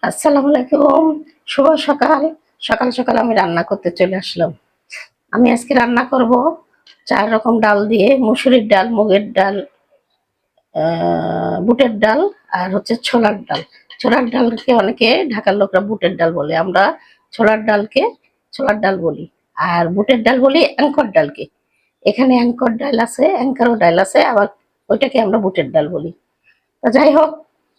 আসসালামু আলাইকুম। শুভ সকাল। সকাল সকাল আমি রান্না করতে চলে আসলাম। আমি আজকে রান্না করব ৪ রকম ডাল দিয়ে, মুসুরির ডাল, মুগের ডাল, বুটের ডাল আর হচ্ছে ছোলার ডাল। ছোলার ডালকে অনেকে ঢাকার লোকরা বুটের ডাল বলে, আমরা ছোলার ডালকে ছোলার ডাল বলি। আর বুটের ডাল বলি অ্যাঙ্কর ডালকে। এখানে অ্যাঙ্কর ডাল আছে, অ্যাঙ্কারও ডাল আছে, আবার ওইটাকে আমরা বুটের ডাল বলি। তো যাই হোক,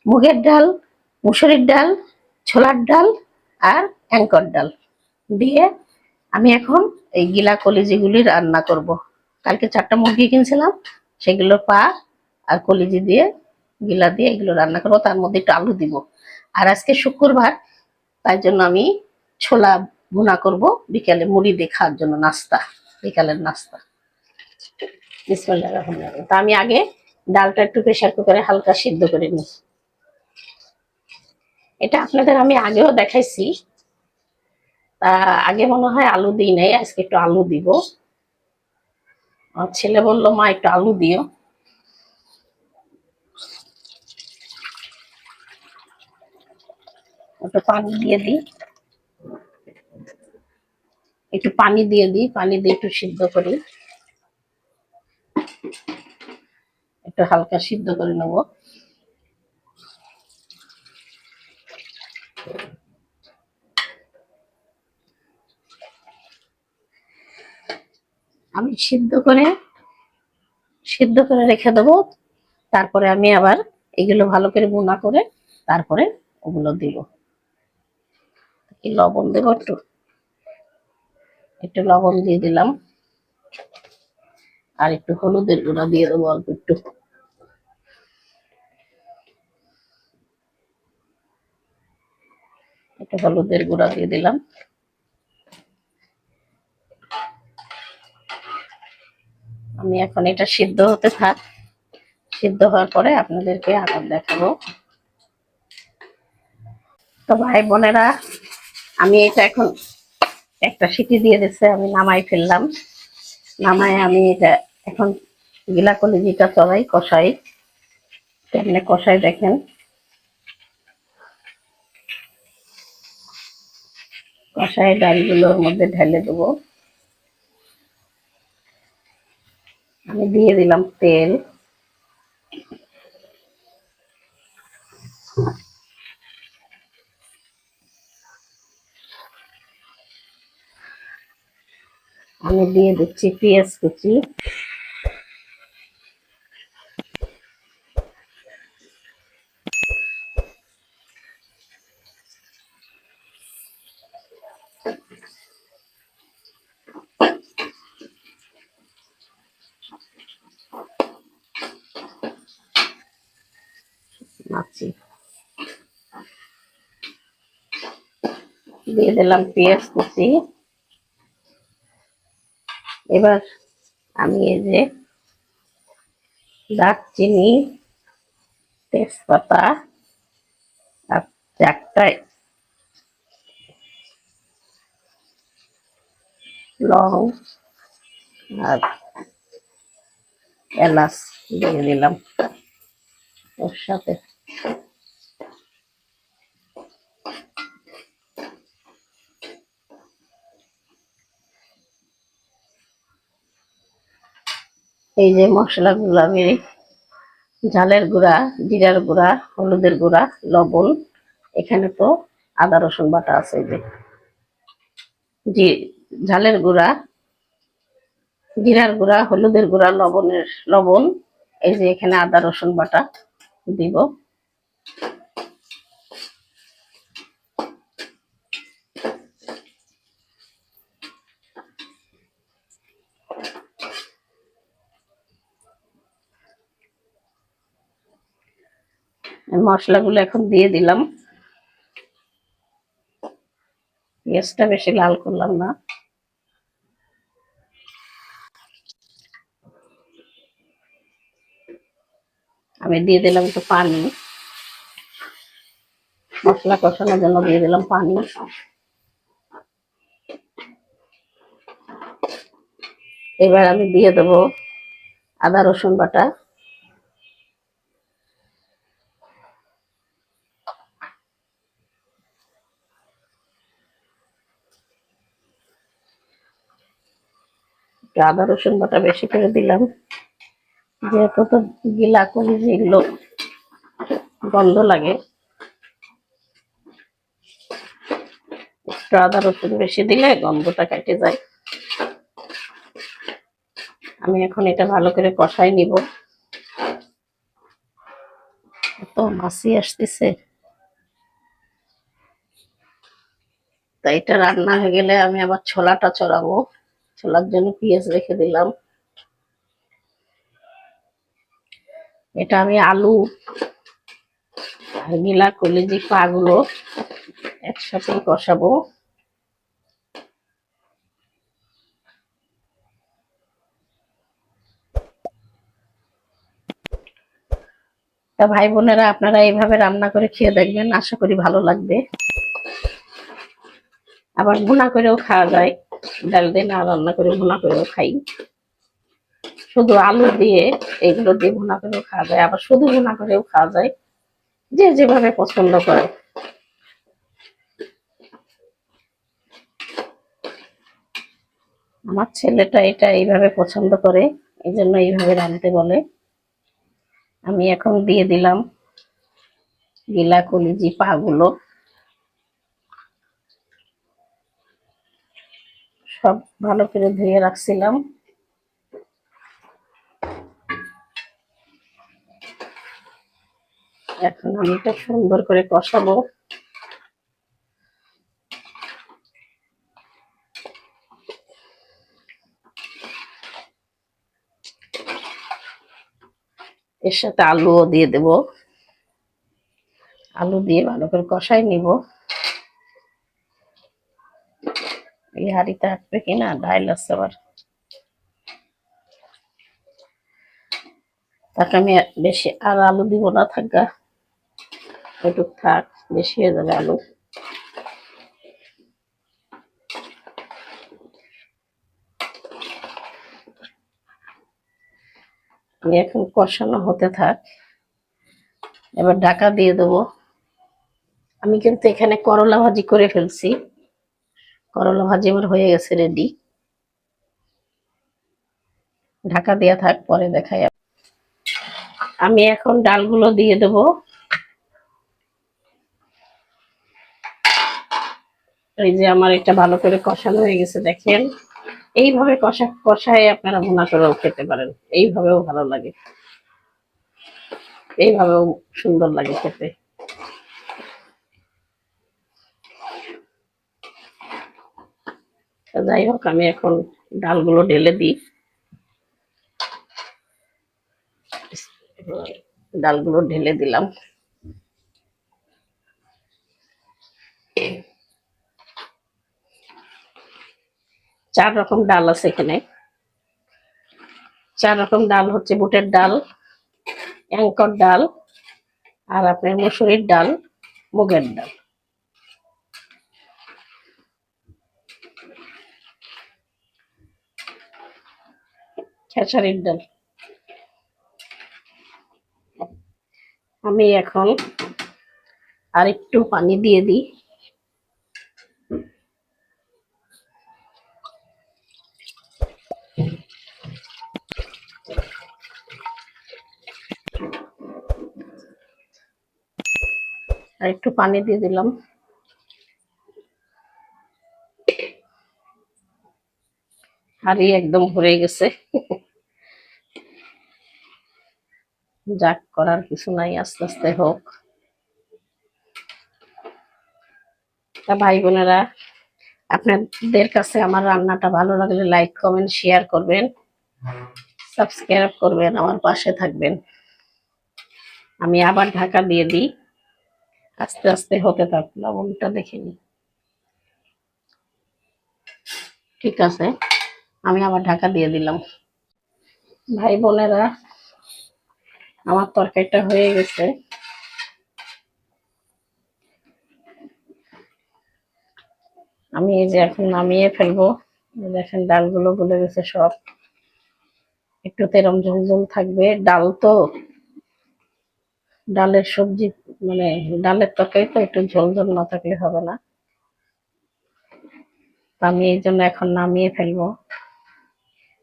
মুগের ডাল, মুসুরির ডাল, ছোলার ডাল আর অ্যাঙ্কর ডাল দিয়ে আমি এখন এই গিলা কলিজিগুলি রান্না করব। কালকে 4টা মুরগি কিনছিলাম, সেগুলোর পা আর কলিজি দিয়ে, গিলা দিয়ে এগুলো রান্না করবো। তার মধ্যে একটু আলু দিব। আর আজকে শুক্রবার, তাই জন্য আমি ছোলা ভুনা করব বিকালে মুড়ি দিয়ে খাওয়ার জন্য, নাস্তা, বিকালের নাস্তা। বিসমিল্লাহির রহমানির রহিম। তা আমি আগে ডালটা একটু প্রেসার কুকারে হালকা সিদ্ধ করে নিই। এটা আপনাদের আমি আগেও দেখাইছি। তা আগে মনে হয় আলু দিই নাই, আজকে একটু আলু দিব। আমার ছেলে বললো, মা একটু আলু দিও। একটু পানি দিয়ে দিই, একটু পানি দিয়ে দিই, পানি দিয়ে একটু সিদ্ধ করি, একটু হালকা সিদ্ধ করে নেব। আমি সিদ্ধ করে রেখে দেবো। তারপরে আমি আবার এগুলো ভালো করে ভুনা করে তারপরে ওগুলো দিব। লবণ দেবো, একটু একটু লবণ দিয়ে দিলাম, আর একটু হলুদের গুঁড়া দিয়ে দেবো অল্প একটু। একটু হলুদের গুঁড়া দিয়ে দিলাম। আমি এখন এটা সিদ্ধ হতে থাক, সিদ্ধ হওয়ার পরে আপনাদেরকে আবার দেখাবো। তো ভাই বোনেরা, আমি এটা এখন একটা সিটি দিয়ে দিচ্ছে, আমি নামাই ফেললাম। নামায় আমি এটা এখন গিলা কলিজিটা চড়াই, কষাই। কেমনে কষাই দেখেন। কষাই ডালগুলোর মধ্যে ঢেলে দেবো। আমি দিয়ে দিলাম তেল। আমি দিয়ে দিচ্ছি পেঁয়াজ কুচি। মাছি দিয়ে দিলাম পেঁয়াজ কুচি। এবার আমি এই যে দারচিনি, তেজপাতা আর 4টা লং আর এলাচ দিয়ে দিলাম ওর সাথে। এই যে মশলাগুলো আমি, ঝালের গুঁড়া, জিরার গুঁড়া, হলুদের গুঁড়া, লবণ, এখানে তো আদা রসুন বাটা আছে। এই যে জি, ঝালের গুঁড়া, জিরার গুঁড়া, হলুদের গুঁড়া, লবণ, এই যে এখানে আদা রসুন বাটা দিব। মশলাগুলো এখন দিয়ে দিলাম। পেঁয়াজটা বেশি লাল করলাম না। আমি দিয়ে দিলাম একটু পানি, মশলা কষানোর জন্য দিয়ে দিলাম পানি। এবার আমি দিয়ে দেবো আদা রসুন বাটা। আদা রসুন বাটা বেশি করে দিলাম, যেহেতু তো গিলা কলিজি এগুলো গন্ধ লাগে, একটু আদা রসুন বেশি দিলে গন্ধটা কেটে যায়। আমি এখন এটা ভালো করে কষাই নিব। এত মাছি আসতেছে, তাই এটা রান্না হয়ে গেলে আমি আবার ছোলাটা চড়াবো। ছোলার জন্য পেঁয়াজ রেখে দিলাম। এটা আমি আলু আর গিলা কলিজি পা গুলো একসাথে কষাবো। তা ভাই বোনেরা, আপনারা এইভাবে রান্না করে খেয়ে দেখবেন, আশা করি ভালো লাগবে। আবার ভুনা করেও খাওয়া যায়, ডাল দিয়ে না রান্না করে ভুনা করেও খাই। শুধু আলু দিয়ে এগুলো দিয়ে ভুনা করেও খাওয়া যায়, আবার শুধু ভুনা করেও খাওয়া যায়, যে যেভাবে পছন্দ করে। আমার ছেলেটা এটা এইভাবে পছন্দ করে, এই জন্য এইভাবে রাঁধতে বলে। আমি এখন দিয়ে দিলাম গিলা কলিজি পা গুলো, সব ভালো করে ধুয়ে রাখছিলাম। এখন আমি এটা সুন্দর করে কষাবো। এর সাথে আলুও দিয়ে দেব। আলু দিয়ে ভালো করে কষাই নিব। এই হাঁড়িতে আসবে কিনা, ডাইল আছে আবার। তাকে আমি বেশি আর আলু দিব না, থাকা একটু থাক, বেশি হয়ে যাবে আলু। আমি এখন কষানো হতে থাক, এবার ঢাকা দিয়ে দেবো। আমি কিন্তু এখানে করলা ভাজি করে ফেলছি, করলা ভাজি আমার হয়ে গেছে রেডি। ঢাকা দেওয়া থাক, পরে দেখাই। আমি এখন ডালগুলো দিয়ে দেব। এই যে আমার এটা ভালো করে কষানো হয়ে গেছে, দেখেন। এইভাবে কষায় আপনারা ভুনা করেও খেতে পারেন, এইভাবেও ভালো লাগে, এইভাবেও সুন্দর লাগে খেতে। যাই হোক, আমি এখন ডালগুলো ঢেলে দিই। ডালগুলো ঢেলে দিলাম। 4 রকম ডাল আছে এখানে। 4 রকম ডাল হচ্ছে বুটের ডাল, অ্যাঙ্কর ডাল, আর আপনার মসুরির ডাল, মুগের ডাল। খেসারির ডাল। আমি এখন আর একটু পানি দিয়ে দিই। আর একটু পানি দিয়ে দিলাম। হাঁড়ি একদম ভরে গেছে। যাক, করার কিছু নাই, আস্তে আস্তে হোক। তা ভাই বোনেরা, আপনাদের কাছে আমার রান্নাটা ভালো লাগলে লাইক কমেন্ট শেয়ার করবেন, সাবস্ক্রাইব করবেন, আমার পাশে থাকবেন। আমি আবার ঢাকা দিয়ে দিই, আস্তে আস্তে হতে থাক। লবণটা দেখে নি, ঠিক আছে। আমি আবার ঢাকা দিয়ে দিলাম। ভাই বোনেরা, আমার তরকারিটা হয়ে গেছে। আমি এই যে এখন নামিয়ে ফেলবো। দেখেন ডালগুলো গলে গেছে সব, একটু তেরম ঝোল ঝোল থাকবে। ডাল তো, ডালের সবজি, মানে ডালের তরকারি তো একটু ঝোল ঝোল না থাকলে হবে না। আমি এই জন্য এখন নামিয়ে ফেলবো।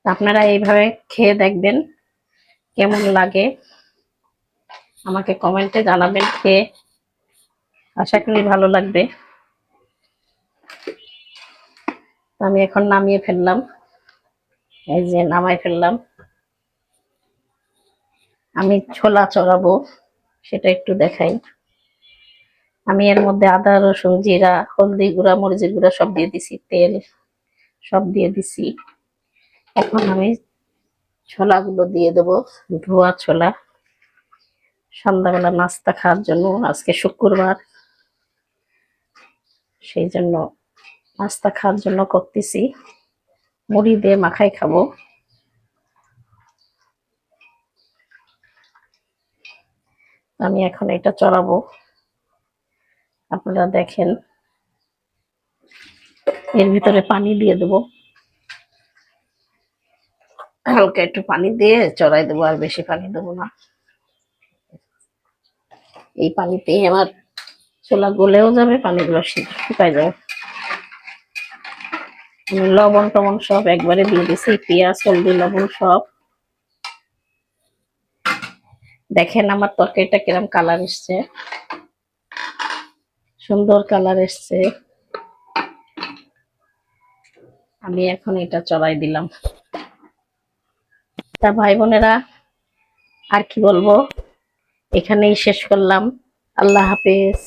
আপনারা এইভাবে খেয়ে দেখবেন কেমন লাগে, আমাকে কমেন্টে জানাবেন। খেয়ে আশা করি ভালো লাগবে। আমি এখন নামিয়ে ফেললাম, এই যে নামাই ফেললাম। আমি ছোলা চড়াবো সেটা একটু দেখাই। আমি এর মধ্যে আদা রসুন জিরা হলদি গুঁড়া মরিচের গুঁড়া সব দিয়ে দিছি, তেল সব দিয়ে দিছি। এখন আমি ছোলাগুলো দিয়ে দেবো, ধোয়া ছোলা। সন্ধ্যাবেলা নাস্তা খাওয়ার জন্য, আজকে শুক্রবার, সেই জন্য নাস্তা খাওয়ার জন্য করতেছি। মুড়ি দিয়ে মাখাই খাবো। আমি এখন এটা চড়াবো, আপনারা দেখেন। এর ভিতরে পানি দিয়ে দেবো, হালকা একটু পানি দিয়ে চড়াই দেবো, আর বেশি পানি দেবো না। এই পানিতেই আমার ছোলা গলেও যাবে, পানিগুলো শুকায় যাবে। আমি লবণ টবণ সব একবারে দিয়ে দিছি, পেঁয়াজ হলদি লবণ সব। দেখেন আমার তরকারিটা কিরম কালার এসছে, সুন্দর কালার এসছে। আমি এখন এটা চড়াই দিলাম। তা ভাই বোনেরা, আর কি বলবো, এখানেই শেষ করলাম। আল্লাহ হাফেজ।